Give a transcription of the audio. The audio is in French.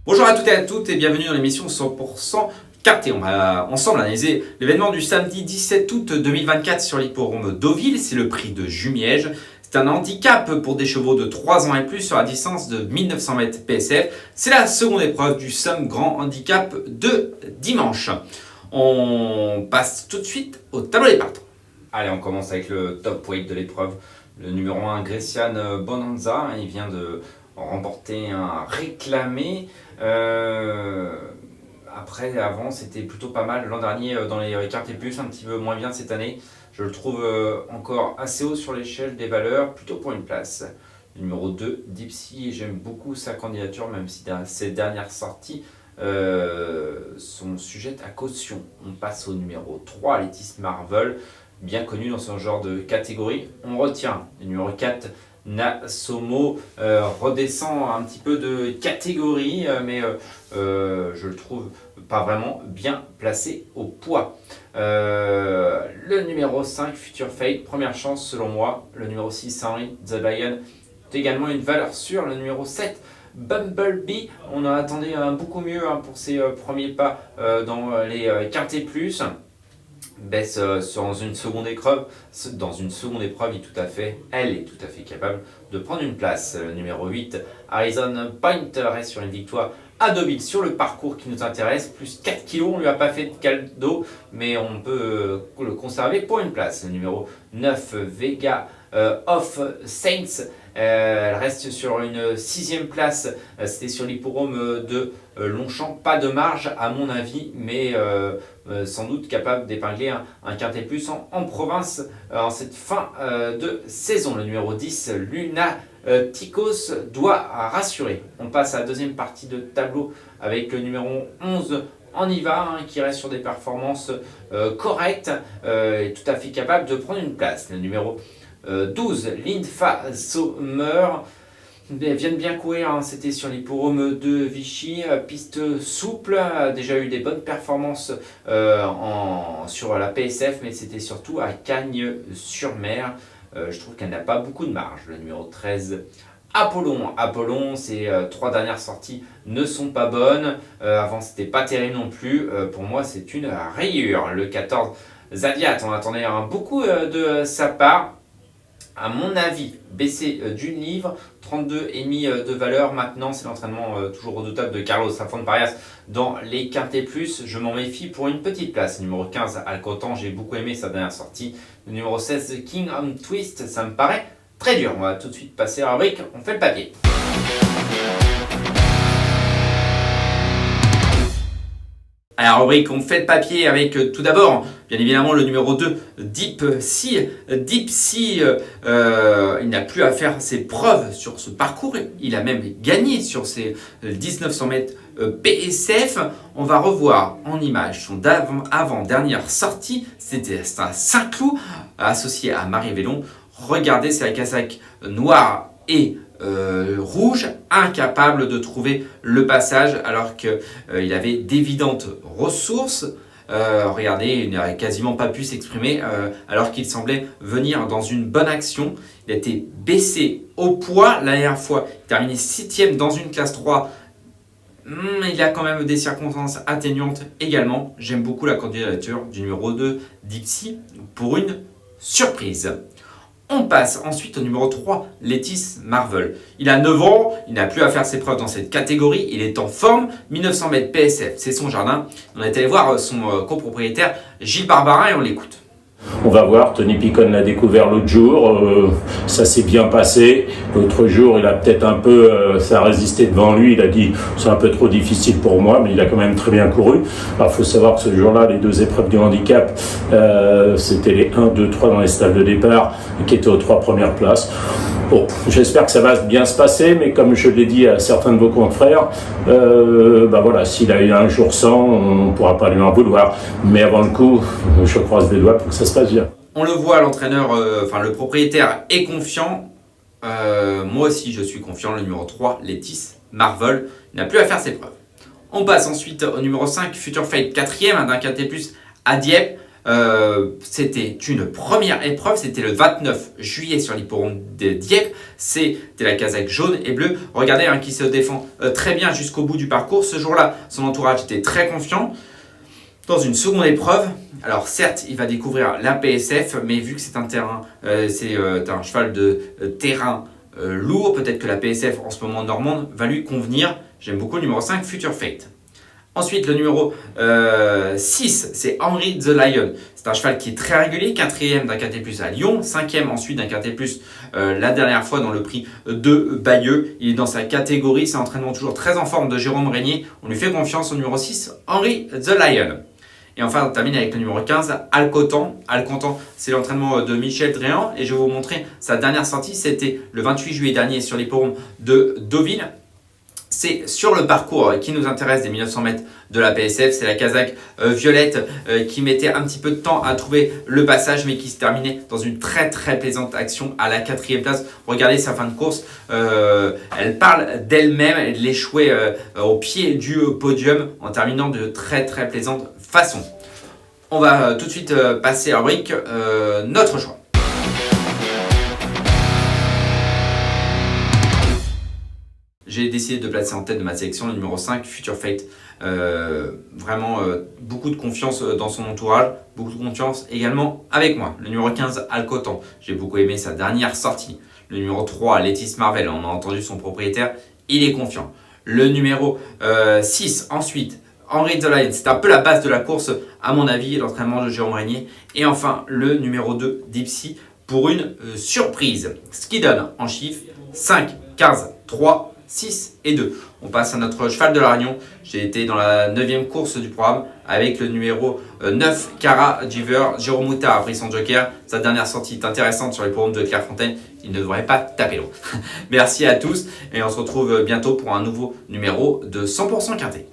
Bonjour à toutes et à toutes et bienvenue dans l'émission 100% Karté. On va ensemble analyser l'événement du samedi 17 août 2024 sur l'hippodrome Deauville. C'est le prix de Jumièges. C'est un handicap pour des chevaux de 3 ans et plus sur la distance de 1900 mètres PSF. C'est la seconde épreuve du Somme Grand Handicap de dimanche. On passe tout de suite au tableau des partants. Allez, on commence avec le top weight de l'épreuve. Le numéro 1, Grecian Bonanza. Il vient de remporter un réclamé. Après, avant, c'était plutôt pas mal. L'an dernier, dans les cartes et plus, un petit peu moins bien cette année. Je le trouve encore assez haut sur l'échelle des valeurs, plutôt pour une place. Le numéro 2, Dipsy, j'aime beaucoup sa candidature, même si ses dernières sorties sont sujettes à caution. On passe au numéro 3, Lettis Marvel, bien connu dans ce genre de catégorie. On retient le numéro 4, Nasomo, redescend un petit peu de catégorie, mais je le trouve pas vraiment bien placé au poids. Le numéro 5, Future Fate, première chance selon moi. Le numéro 6, Henry The Lion, est également une valeur sûre. Le numéro 7, Bumblebee, on en attendait beaucoup mieux pour ses premiers pas dans les quintés plus. Baisse dans une seconde épreuve, elle est tout à fait capable de prendre une place. Le numéro 8, Horizon Point, reste sur une victoire à Deauville sur le parcours qui nous intéresse, plus 4 kg, on ne lui a pas fait de cadeau, mais on peut le conserver pour une place. Le numéro 9, Vega of Saints, elle reste sur une 6e place, c'était sur l'hippodrome de Longchamp, pas de marge à mon avis, mais sans doute capable d'épingler un quintet plus en province en cette fin de saison. Le numéro 10, Luna Tikos, doit rassurer. On passe à la deuxième partie de tableau avec le numéro 11, On y va, qui reste sur des performances correctes et tout à fait capable de prendre une place. Le numéro 12, Linfa Sommer, viennent bien courir, c'était sur l'hippodrome de Vichy, piste souple, a déjà eu des bonnes performances sur la PSF, mais c'était surtout à Cagnes-sur-Mer. Je trouve qu'elle n'a pas beaucoup de marge. Le numéro 13, Apollon, ses 3 dernières sorties ne sont pas bonnes. Avant, c'était pas terrible non plus. Pour moi, c'est une rayure. Le 14, Zadiat, on attendait beaucoup de sa part. À mon avis, baissé d'une livre, 32,5 de valeur. Maintenant, c'est l'entraînement toujours redoutable de Carlos Afon-Parias dans les quintés plus. Je m'en méfie pour une petite place. Numéro 15, Alcotan, j'ai beaucoup aimé sa dernière sortie. Le numéro 16, King on Twist, ça me paraît très dur. On va tout de suite passer à la rubrique, on fait le papier. À la rubrique, on fait le papier avec tout d'abord, bien évidemment, le numéro 2, Dipsy. Dipsy, il n'a plus à faire ses preuves sur ce parcours. Il a même gagné sur ses 1900 mètres PSF. On va revoir en image son avant-dernière sortie. C'était à Saint-Cloud, associé à Marie Vélon. Regardez, c'est la casaque noire et rouge, incapable de trouver le passage alors qu'il avait d'évidentes ressources. Regardez, il n'a quasiment pas pu s'exprimer alors qu'il semblait venir dans une bonne action. Il a été baissé au poids la dernière fois, il a terminé 7e dans une classe 3. Il a quand même des circonstances atténuantes également. J'aime beaucoup la candidature du numéro 2, Dipsy, pour une surprise. On passe ensuite au numéro 3, Lettis Marvel. Il a 9 ans, il n'a plus à faire ses preuves dans cette catégorie, il est en forme, 1900 mètres PSF, c'est son jardin. On est allé voir son copropriétaire Gilles Barbarin et on l'écoute. On va voir, Tony Picon l'a découvert l'autre jour, ça s'est bien passé. L'autre jour, il a peut-être un peu, ça a résisté devant lui, il a dit c'est un peu trop difficile pour moi, mais il a quand même très bien couru. Alors il faut savoir que ce jour-là, les 2 épreuves du handicap, c'était les 1, 2, 3 dans les stades de départ, qui étaient aux 3 premières places. Bon, j'espère que ça va bien se passer, mais comme je l'ai dit à certains de vos confrères, voilà, s'il a eu un jour sans, on ne pourra pas lui en vouloir. Mais avant le coup, je croise les doigts pour que ça se passe bien. On le voit, l'entraîneur, le propriétaire est confiant. Moi aussi, je suis confiant. Le numéro 3, Lettis Marvel, n'a plus à faire ses preuves. On passe ensuite au numéro 5, Future Fate, 4e, d'un quintet plus à Dieppe. C'était une première épreuve, c'était le 29 juillet sur l'hippodrome de Dieppe. C'était la casaque jaune et bleue. Regardez qui se défend très bien jusqu'au bout du parcours. Ce jour-là, son entourage était très confiant. Dans une seconde épreuve, alors certes, il va découvrir la PSF, mais vu que c'est un terrain, c'est un cheval de terrain lourd, peut-être que la PSF en ce moment normande va lui convenir. J'aime beaucoup le numéro 5, Future Fate. Ensuite, le numéro 6, c'est Henry the Lion. C'est un cheval qui est très régulier, 4e d'un Quintet Plus à Lyon, 5e ensuite d'un Quintet Plus la dernière fois dans le prix de Bayeux. Il est dans sa catégorie, c'est un entraînement toujours très en forme de Jérôme Régnier. On lui fait confiance au numéro 6, Henry the Lion. Et enfin, on termine avec le numéro 15, Alcotan. Alcotan, c'est l'entraînement de Michel Dréan. Et je vais vous montrer sa dernière sortie. C'était le 28 juillet dernier sur l'hippodrome de Deauville. C'est sur le parcours qui nous intéresse des 1900 mètres de la PSF. C'est la casaque violette qui mettait un petit peu de temps à trouver le passage, mais qui se terminait dans une très très plaisante action à la 4e place. Regardez sa fin de course. Elle parle d'elle-même. Elle l'échouait au pied du podium en terminant de très très plaisante façon. On va tout de suite passer à la rubrique notre choix. J'ai décidé de placer en tête de ma sélection le numéro 5, Future Fate. Vraiment beaucoup de confiance dans son entourage, beaucoup de confiance également avec moi. Le numéro 15, Alcotan. J'ai beaucoup aimé sa dernière sortie. Le numéro 3, Letis Marvel. On a entendu son propriétaire, il est confiant. Le numéro 6, ensuite, Henry the Lion. C'est un peu la base de la course, à mon avis, l'entraînement de Jérôme Régnier. Et enfin, le numéro 2, Dipsy, pour une surprise. Ce qui donne en chiffres 5, 15, 3, 6 et 2. On passe à notre cheval de la Réunion. J'ai été dans la 9e course du programme avec le numéro 9, Cara Giver. Jérôme Moutard a pris son joker. Sa dernière sortie est intéressante sur les programmes de Clairefontaine. Il ne devrait pas taper l'eau. Merci à tous et on se retrouve bientôt pour un nouveau numéro de 100% Quintet.